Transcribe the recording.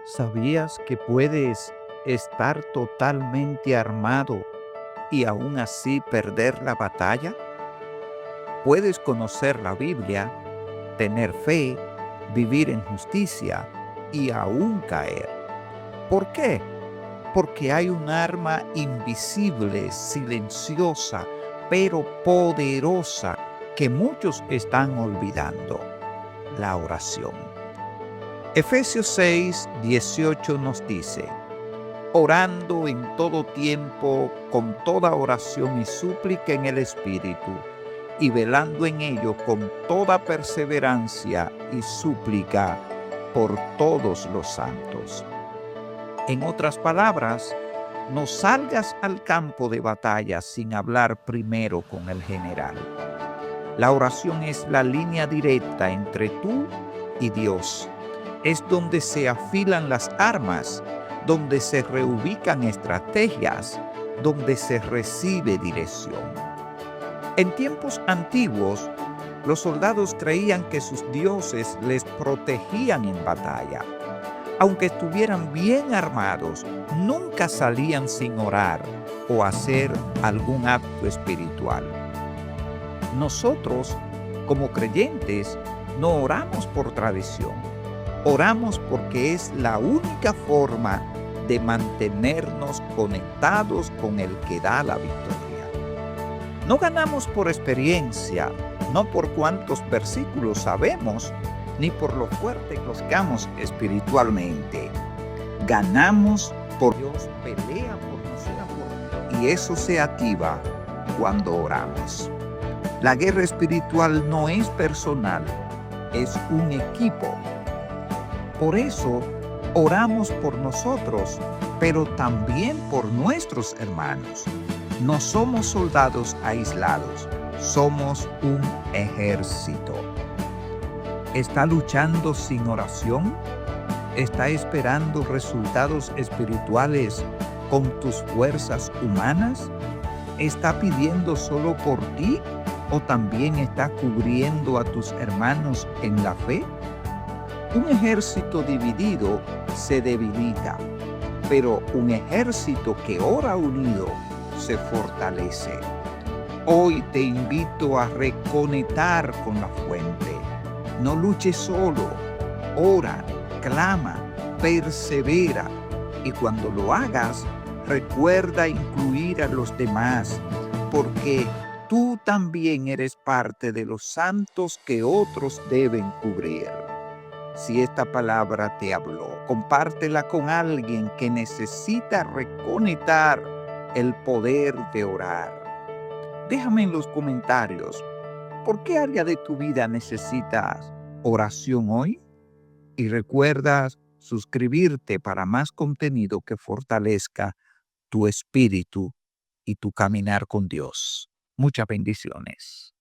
¿Sabías que puedes estar totalmente armado y aún así perder la batalla? Puedes conocer la Biblia, tener fe, vivir en justicia y aún caer. ¿Por qué? Porque hay un arma invisible, silenciosa, pero poderosa que muchos están olvidando: la oración. Efesios 6:18 nos dice: orando en todo tiempo, con toda oración y súplica en el Espíritu, y velando en ello con toda perseverancia y súplica por todos los santos. En otras palabras, no salgas al campo de batalla sin hablar primero con el general. La oración es la línea directa entre tú y Dios. Es donde se afilan las armas, donde se reubican estrategias, donde se recibe dirección. En tiempos antiguos, los soldados creían que sus dioses les protegían en batalla. Aunque estuvieran bien armados, nunca salían sin orar o hacer algún acto espiritual. Nosotros, como creyentes, no oramos por tradición. Oramos porque es la única forma de mantenernos conectados con el que da la victoria. No ganamos por experiencia, no por cuántos versículos sabemos, ni por lo fuerte que luzcamos espiritualmente. Ganamos por Dios pelea por nosotros y eso se activa cuando oramos. La guerra espiritual no es personal, es un equipo. Por eso oramos por nosotros, pero también por nuestros hermanos. No somos soldados aislados, somos un ejército. ¿Está luchando sin oración? ¿Está esperando resultados espirituales con tus fuerzas humanas? ¿Está pidiendo solo por ti o también está cubriendo a tus hermanos en la fe? Un ejército dividido se debilita, pero un ejército que ora unido se fortalece. Hoy te invito a reconectar con la fuente. No luches solo, ora, clama, persevera, y cuando lo hagas, recuerda incluir a los demás, porque tú también eres parte de los santos que otros deben cubrir. Si esta palabra te habló, compártela con alguien que necesita reconectar el poder de orar. Déjame en los comentarios, ¿por qué área de tu vida necesitas oración hoy? Y recuerda suscribirte para más contenido que fortalezca tu espíritu y tu caminar con Dios. Muchas bendiciones.